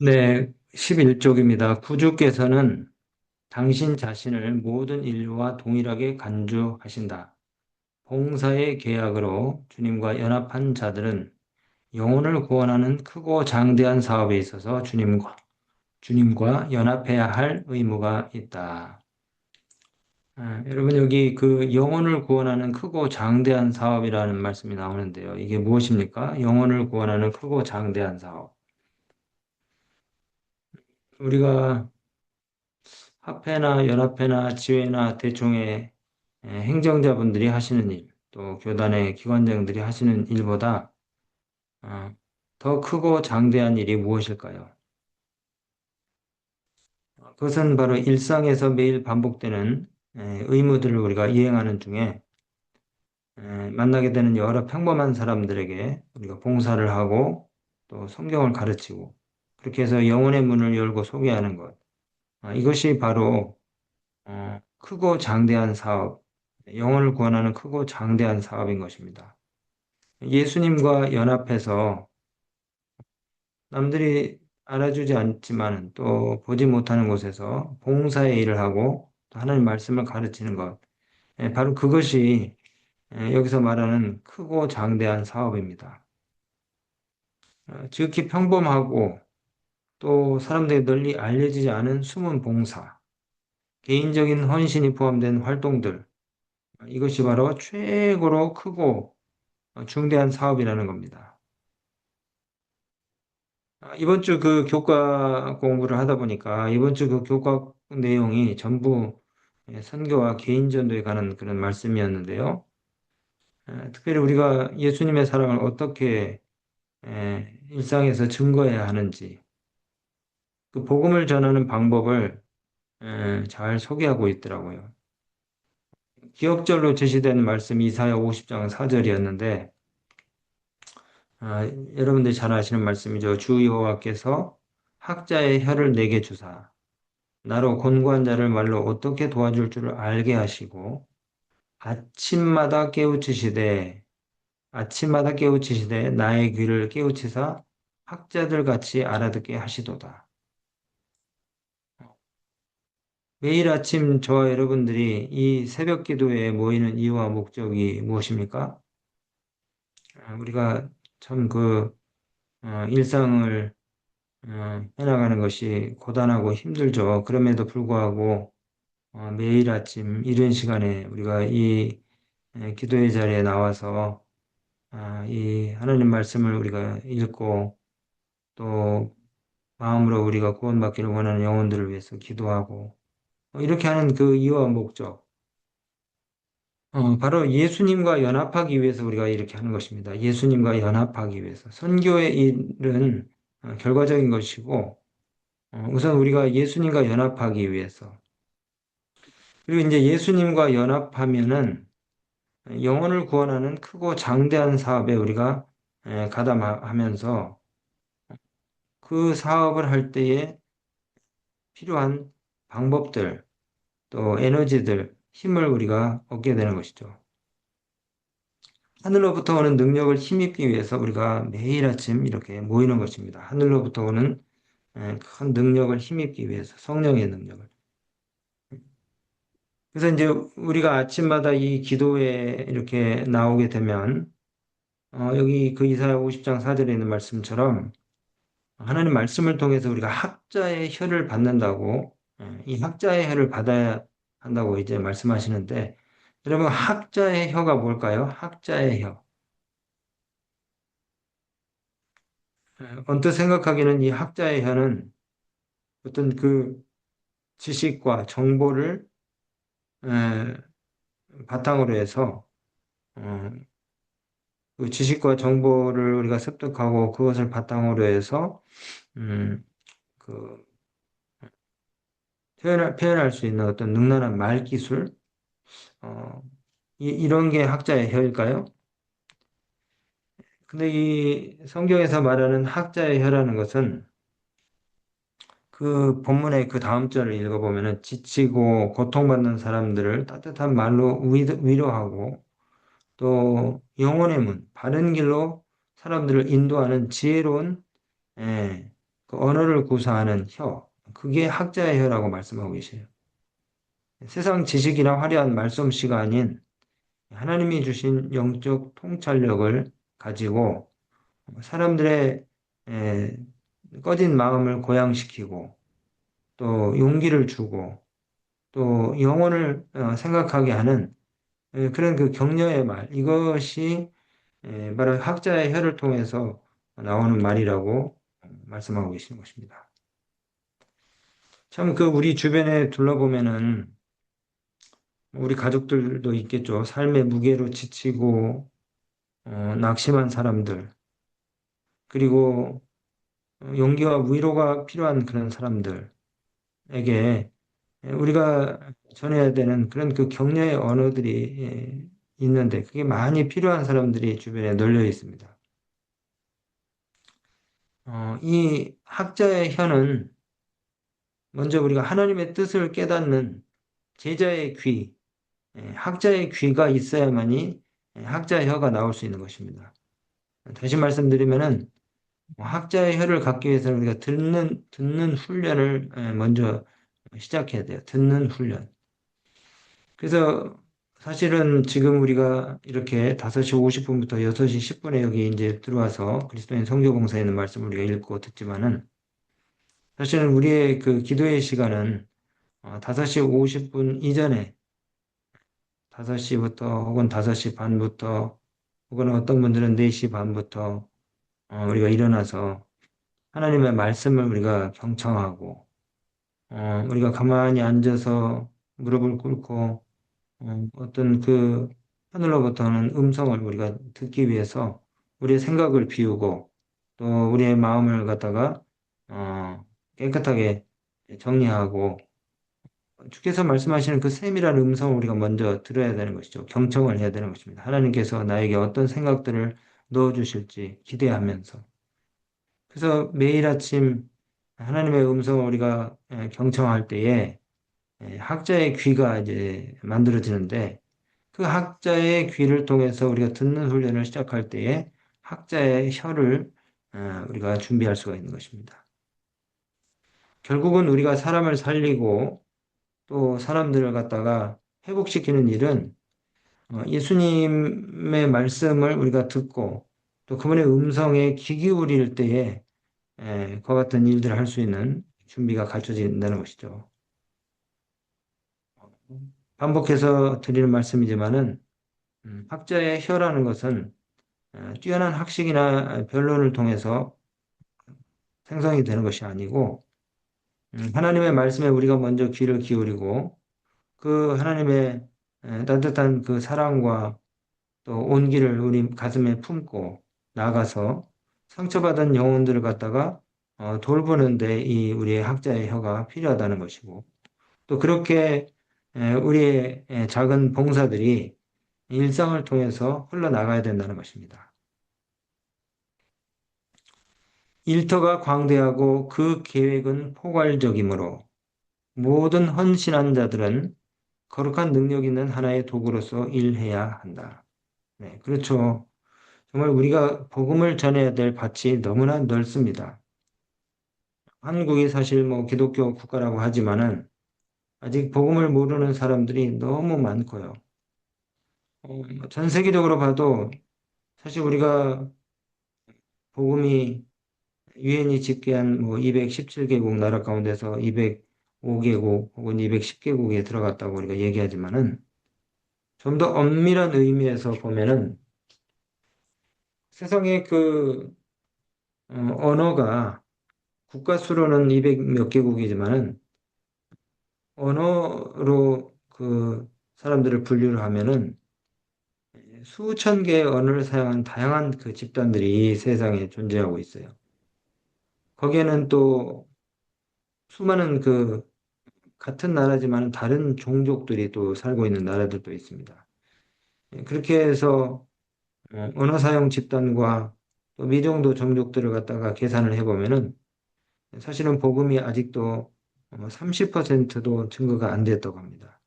네, 11쪽입니다. 구주께서는 당신 자신을 모든 인류와 동일하게 간주하신다. 봉사의 계약으로 주님과 연합한 자들은 영혼을 구원하는 크고 장대한 사업에 있어서 주님과 연합해야 할 의무가 있다. 여러분, 여기 그 영혼을 구원하는 크고 장대한 사업이라는 말씀이 나오는데요. 이게 무엇입니까? 영혼을 구원하는 크고 장대한 사업. 우리가 합회나 연합회나 지회나 대총회 행정자분들이 하시는 일, 또 교단의 기관장들이 하시는 일보다 어, 더 크고 장대한 일이 무엇일까요? 그것은 바로 일상에서 매일 반복되는 의무들을 우리가 이행하는 중에 만나게 되는 여러 평범한 사람들에게 우리가 봉사를 하고 또 성경을 가르치고 그렇게 해서 영혼의 문을 열고 소개하는 것. 이것이 바로 크고 장대한 사업, 영혼을 구원하는 크고 장대한 사업인 것입니다. 예수님과 연합해서 남들이 알아주지 않지만 또 보지 못하는 곳에서 봉사의 일을 하고 또 하나님 말씀을 가르치는 것. 바로 그것이 여기서 말하는 크고 장대한 사업입니다. 지극히 평범하고 또 사람들이 널리 알려지지 않은 숨은 봉사, 개인적인 헌신이 포함된 활동들, 이것이 바로 최고로 크고 중대한 사업이라는 겁니다. 이번 주 그 교과 공부를 하다 보니까 이번 주 그 교과 내용이 전부 선교와 개인 전도에 관한 그런 말씀이었는데요. 특별히 우리가 예수님의 사랑을 어떻게 일상에서 증거해야 하는지 그 복음을 전하는 방법을 잘 소개하고 있더라고요. 기억절로 제시된 말씀이 이사야 50장 4절이었는데 여러분들이 잘 아시는 말씀이죠. 주 여호와께서 학자의 혀를 내게 주사 나로 곤고한 자를 말로 어떻게 도와줄 줄을 알게 하시고 아침마다 깨우치시되 아침마다 깨우치시되 나의 귀를 깨우치사 학자들 같이 알아듣게 하시도다. 매일 아침 저와 여러분들이 이 새벽 기도에 모이는 이유와 목적이 무엇입니까? 우리가 참 일상을 해나가는 것이 고단하고 힘들죠. 그럼에도 불구하고 매일 아침 이른 시간에 우리가 이 기도의 자리에 나와서 이 하나님 말씀을 우리가 읽고 또 마음으로 우리가 구원받기를 원하는 영혼들을 위해서 기도하고 이렇게 하는 그 이유와 목적 바로 예수님과 연합하기 위해서 우리가 이렇게 하는 것입니다. 예수님과 연합하기 위해서 선교의 일은 결과적인 것이고 우선 우리가 예수님과 연합하기 위해서 그리고 이제 예수님과 연합하면은 영혼을 구원하는 크고 장대한 사업에 우리가 가담하면서 그 사업을 할 때에 필요한 방법들, 또 에너지들, 힘을 우리가 얻게 되는 것이죠. 하늘로부터 오는 능력을 힘입기 위해서 우리가 매일 아침 이렇게 모이는 것입니다. 하늘로부터 오는 큰 능력을 힘입기 위해서, 성령의 능력을. 그래서 이제 우리가 아침마다 이 기도에 이렇게 나오게 되면, 여기 그 이사야 50장 4절에 있는 말씀처럼 하나님 말씀을 통해서 우리가 학자의 혀를 받는다고, 이 학자의 혀를 받아야 한다고 이제 말씀하시는데, 여러분, 학자의 혀가 뭘까요? 학자의 혀. 언뜻 생각하기는 이 학자의 혀는 어떤 그 지식과 정보를 에, 바탕으로 해서, 어, 그 지식과 정보를 우리가 습득하고 그것을 바탕으로 해서, 음, 그, 표현할 수 있는 어떤 능란한 말기술, 어, 이런 게 학자의 혀일까요? 근데 이 성경에서 말하는 학자의 혀라는 것은 그 본문의 그 다음 절을 읽어보면은 지치고 고통받는 사람들을 따뜻한 말로 위로하고 또 영혼의 문, 바른 길로 사람들을 인도하는 지혜로운, 예, 그 언어를 구사하는 혀, 그게 학자의 혀라고 말씀하고 계세요. 세상 지식이나 화려한 말솜씨가 아닌 하나님이 주신 영적 통찰력을 가지고 사람들의 에, 꺼진 마음을 고양시키고 또 용기를 주고 또 영혼을 생각하게 하는 그런 그 격려의 말, 이것이 바로 학자의 혀를 통해서 나오는 말이라고 말씀하고 계시는 것입니다. 참 그 우리 주변에 둘러보면은 우리 가족들도 있겠죠. 삶의 무게로 지치고 낙심한 사람들, 그리고 용기와 위로가 필요한 그런 사람들에게 우리가 전해야 되는 그런 그 격려의 언어들이 있는데 그게 많이 필요한 사람들이 주변에 널려 있습니다. 이 학자의 혀는 먼저 우리가 하나님의 뜻을 깨닫는 제자의 귀, 학자의 귀가 있어야만이 학자의 혀가 나올 수 있는 것입니다. 다시 말씀드리면은 학자의 혀를 갖기 위해서는 우리가 듣는 훈련을 먼저 시작해야 돼요. 듣는 훈련. 그래서 사실은 지금 우리가 이렇게 5시 50분부터 6시 10분에 여기 이제 들어와서 그리스도인 성교봉사에 있는 말씀을 우리가 읽고 듣지만은 사실은 우리의 그 기도의 시간은 5시 50분 이전에 5시부터 혹은 5시 반부터 혹은 어떤 분들은 4시 반부터 우리가 일어나서 하나님의 말씀을 우리가 경청하고 우리가 가만히 앉아서 무릎을 꿇고 어떤 그 하늘로부터 는 음성을 우리가 듣기 위해서 우리의 생각을 비우고 또 우리의 마음을 갖다가 깨끗하게 정리하고 주께서 말씀하시는 그 세밀한 음성을 우리가 먼저 들어야 되는 것이죠. 경청을 해야 되는 것입니다. 하나님께서 나에게 어떤 생각들을 넣어주실지 기대하면서. 그래서 매일 아침 하나님의 음성을 우리가 경청할 때에 학자의 귀가 이제 만들어지는데 그 학자의 귀를 통해서 우리가 듣는 훈련을 시작할 때에 학자의 혀를 우리가 준비할 수가 있는 것입니다. 결국은 우리가 사람을 살리고 또 사람들을 갖다가 회복시키는 일은 예수님의 말씀을 우리가 듣고 또 그분의 음성에 귀 기울일 때에 그와 같은 일들을 할 수 있는 준비가 갖춰진다는 것이죠. 반복해서 드리는 말씀이지만은 학자의 혀라는 것은 뛰어난 학식이나 변론을 통해서 생성이 되는 것이 아니고 하나님의 말씀에 우리가 먼저 귀를 기울이고 그 하나님의 따뜻한 그 사랑과 또 온기를 우리 가슴에 품고 나가서 상처받은 영혼들을 갖다가 돌보는데 이 우리의 학자의 혀가 필요하다는 것이고 또 그렇게 우리의 작은 봉사들이 일상을 통해서 흘러나가야 된다는 것입니다. 일터가 광대하고 그 계획은 포괄적이므로 모든 헌신한 자들은 거룩한 능력 있는 하나의 도구로서 일해야 한다. 네, 그렇죠. 정말 우리가 복음을 전해야 될 밭이 너무나 넓습니다. 한국이 사실 뭐 기독교 국가라고 하지만은 아직 복음을 모르는 사람들이 너무 많고요. 전 세계적으로 봐도 사실 우리가 복음이 유엔이 집계한 뭐 217개국 나라 가운데서 205개국 혹은 210개국에 들어갔다고 우리가 얘기하지만은 좀 더 엄밀한 의미에서 보면은 세상의 그 언어가 국가 수로는 200 몇 개국이지만은 언어로 그 사람들을 분류를 하면은 수천 개의 언어를 사용한 다양한 그 집단들이 이 세상에 존재하고 있어요. 거기에는 또 수많은 그 같은 나라지만 다른 종족들이 또 살고 있는 나라들도 있습니다. 그렇게 해서 언어 사용 집단과 또 미정도 종족들을 갖다가 계산을 해보면은 사실은 복음이 아직도 30%도 증거가 안 됐다고 합니다.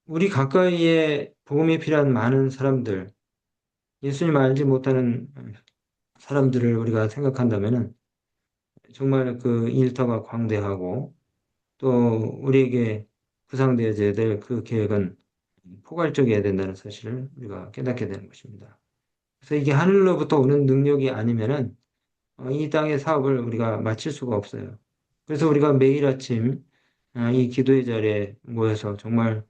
우리 가까이에 복음이 필요한 많은 사람들, 예수님 알지 못하는 사람들을 우리가 생각한다면은 정말 그 일터가 광대하고 또 우리에게 구상되어져야 될 그 계획은 포괄적이어야 된다는 사실을 우리가 깨닫게 되는 것입니다. 그래서 이게 하늘로부터 오는 능력이 아니면은 이 땅의 사업을 우리가 마칠 수가 없어요. 그래서 우리가 매일 아침 이 기도의 자리에 모여서 정말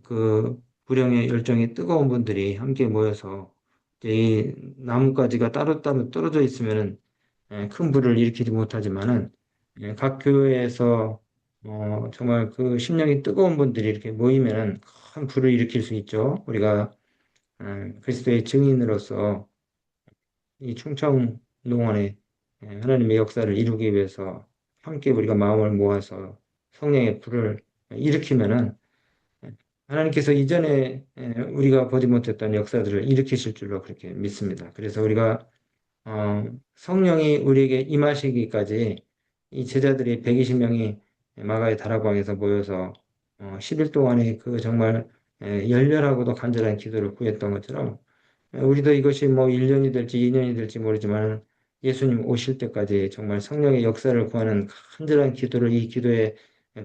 그 불령의 열정이 뜨거운 분들이 함께 모여서 이제 이 나뭇가지가 따로따로 떨어져 있으면은 큰 불을 일으키지 못하지만은 각 교회에서 정말 그 심령이 뜨거운 분들이 이렇게 모이면은 큰 불을 일으킬 수 있죠. 우리가 그리스도의 증인으로서 이 충청 농원에 하나님의 역사를 이루기 위해서 함께 우리가 마음을 모아서 성령의 불을 일으키면은 하나님께서 이전에 우리가 보지 못했던 역사들을 일으키실 줄로 그렇게 믿습니다. 그래서 우리가 성령이 우리에게 임하시기까지 이 제자들이 120명이 마가의 다락방에서 모여서 10일 동안의 그 정말 열렬하고도 간절한 기도를 구했던 것처럼 우리도 이것이 뭐 1년이 될지 2년이 될지 모르지만 예수님 오실 때까지 정말 성령의 역사를 구하는 간절한 기도를 이 기도의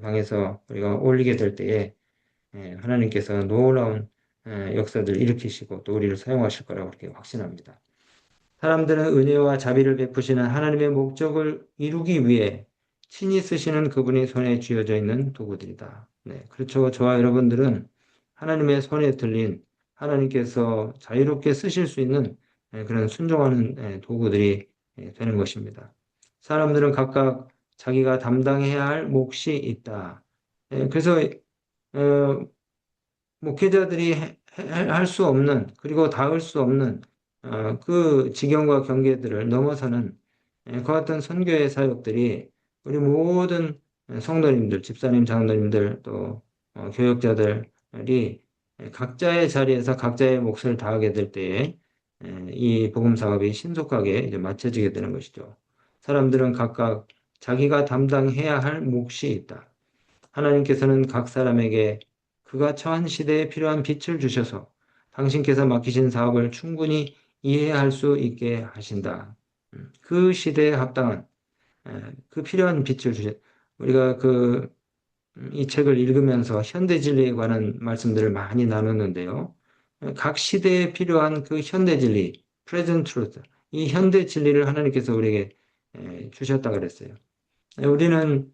방에서 우리가 올리게 될 때에 하나님께서 놀라운 역사들을 일으키시고 또 우리를 사용하실 거라고 그렇게 확신합니다. 사람들은 은혜와 자비를 베푸시는 하나님의 목적을 이루기 위해 친히 쓰시는 그분의 손에 쥐어져 있는 도구들이다. 네, 그렇죠. 저와 여러분들은 하나님의 손에 들린 하나님께서 자유롭게 쓰실 수 있는 그런 순종하는 도구들이 되는 것입니다. 사람들은 각각 자기가 담당해야 할 몫이 있다. 그래서 어, 목회자들이 할 수 없는 그리고 닿을 수 없는 그 지경과 경계들을 넘어서는 그 같은 선교의 사역들이 우리 모든 성도님들, 집사님, 장로님들 또 교역자들이 각자의 자리에서 각자의 몫을 다하게 될 때에 이 복음 사업이 신속하게 이제 마쳐지게 되는 것이죠. 사람들은 각각 자기가 담당해야 할 몫이 있다. 하나님께서는 각 사람에게 그가 처한 시대에 필요한 빛을 주셔서 당신께서 맡기신 사업을 충분히 이해할 수 있게 하신다. 그 시대에 합당한 그 필요한 빛을 주셨. 우리가 이 책을 읽으면서 현대 진리에 관한 말씀들을 많이 나눴는데요. 각 시대에 필요한 그 현대 진리, present truth, 이 현대 진리를 하나님께서 우리에게 주셨다 그랬어요. 우리는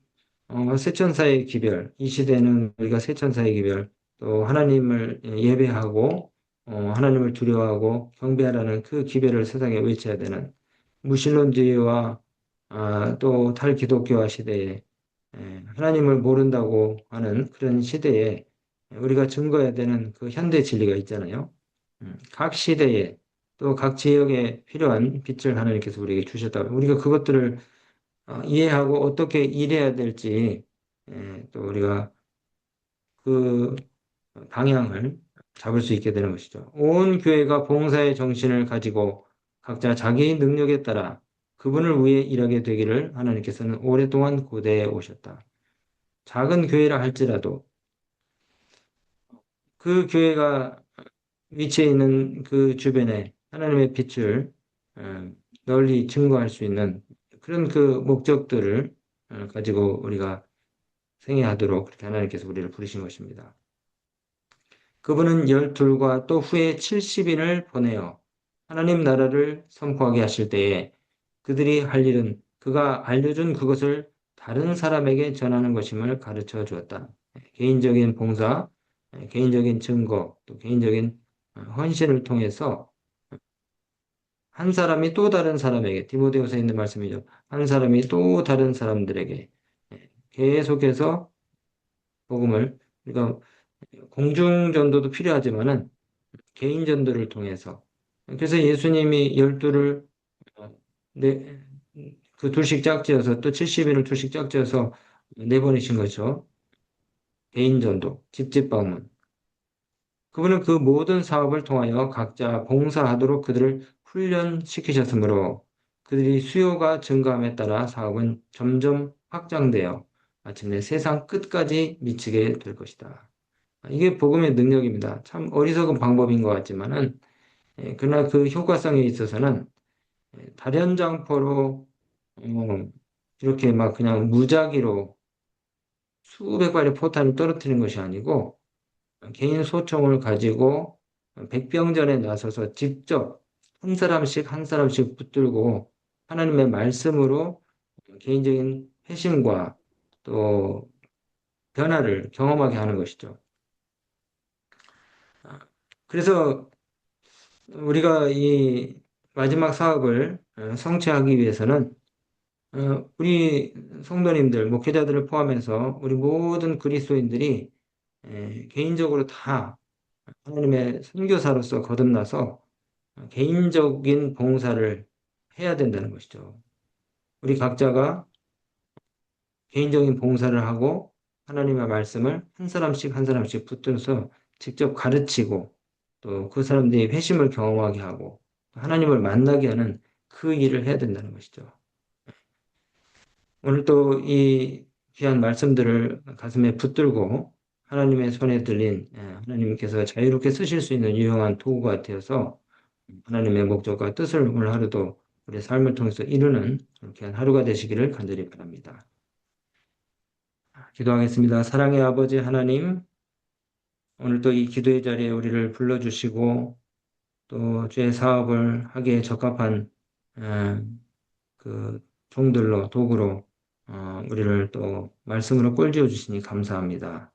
세천사의 기별, 이 시대는 우리가 세천사의 기별, 또 하나님을 예배하고 하나님을 두려워하고 경배하라는 그 기별을 세상에 외쳐야 되는 무신론주의와 또 탈기독교화 시대에 하나님을 모른다고 하는 그런 시대에 우리가 증거해야 되는 그 현대 진리가 있잖아요. 각 시대에 또 각 지역에 필요한 빛을 하나님께서 우리에게 주셨다. 우리가 그것들을 이해하고 어떻게 일해야 될지 또 우리가 그 방향을 잡을 수 있게 되는 것이죠. 온 교회가 봉사의 정신을 가지고 각자 자기 능력에 따라 그분을 위해 일하게 되기를 하나님께서는 오랫동안 고대해 오셨다. 작은 교회라 할지라도 그 교회가 위치해 있는 그 주변에 하나님의 빛을 널리 증거할 수 있는 그런 그 목적들을 가지고 우리가 생애하도록 그렇게 하나님께서 우리를 부르신 것입니다. 그분은 12과 또 후에 70인을 보내어 하나님 나라를 선포하게 하실 때에 그들이 할 일은 그가 알려준 그것을 다른 사람에게 전하는 것임을 가르쳐 주었다. 개인적인 봉사, 개인적인 증거, 또 개인적인 헌신을 통해서 한 사람이 또 다른 사람에게, 디모데후서에 있는 말씀이죠. 한 사람이 또 다른 사람들에게 계속해서 복음을, 우리가 공중전도도 필요하지만은 개인 전도를 통해서 그래서 예수님이 열두를 네, 그 둘씩 짝지어서 또 70인을 둘씩 짝지어서 내보내신 거죠. 개인 전도, 집집 방문. 그분은 그 모든 사업을 통하여 각자 봉사하도록 그들을 훈련시키셨으므로 그들이 수요가 증가함에 따라 사업은 점점 확장되어 마침내 세상 끝까지 미치게 될 것이다. 이게 복음의 능력입니다. 참 어리석은 방법인 것 같지만은 그러나 그 효과성에 있어서는 단연장포로 이렇게 막 그냥 무작위로 수백 발의 포탄을 떨어뜨리는 것이 아니고 개인 소총을 가지고 백병전에 나서서 직접 한 사람씩 한 사람씩 붙들고 하나님의 말씀으로 개인적인 회심과 또 변화를 경험하게 하는 것이죠. 그래서 우리가 이 마지막 사업을 성취하기 위해서는 우리 성도님들, 목회자들을 포함해서 우리 모든 그리스도인들이 개인적으로 다 하나님의 선교사로서 거듭나서 개인적인 봉사를 해야 된다는 것이죠. 우리 각자가 개인적인 봉사를 하고 하나님의 말씀을 한 사람씩 한 사람씩 붙들어서 직접 가르치고 또 그 사람들이 회심을 경험하게 하고 하나님을 만나게 하는 그 일을 해야 된다는 것이죠. 오늘 또 이 귀한 말씀들을 가슴에 붙들고 하나님의 손에 들린 하나님께서 자유롭게 쓰실 수 있는 유용한 도구가 되어서 하나님의 목적과 뜻을 오늘 하루도 우리 삶을 통해서 이루는 그렇게 한 하루가 되시기를 간절히 바랍니다. 기도하겠습니다. 사랑의 아버지 하나님, 오늘도 이 기도의 자리에 우리를 불러주시고 또 주의 사업을 하기에 적합한 그 종들로 도구로 우리를 또 말씀으로 꼴지어 주시니 감사합니다.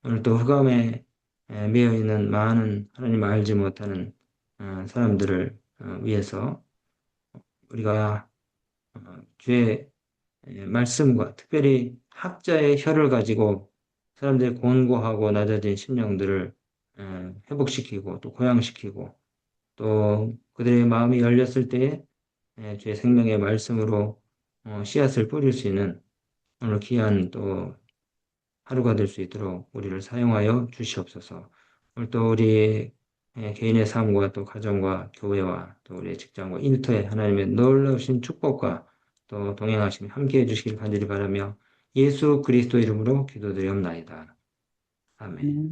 오늘 또 흑암에 매여 있는 많은 하나님 알지 못하는 사람들을 위해서 우리가 주의 말씀과 특별히 학자의 혀를 가지고 사람들의 곤고하고 낮아진 심령들을 회복시키고 또 고양시키고 또 그들의 마음이 열렸을 때에 주의 생명의 말씀으로 씨앗을 뿌릴 수 있는 오늘 귀한 또 하루가 될 수 있도록 우리를 사용하여 주시옵소서. 오늘 또 우리 개인의 삶과 또 가정과 교회와 또 우리의 직장과 일터에 하나님의 놀라우신 축복과 또 동행하심이 함께해 주시길 간절히 바라며 예수 그리스도 이름으로 기도드리옵나이다. 아멘.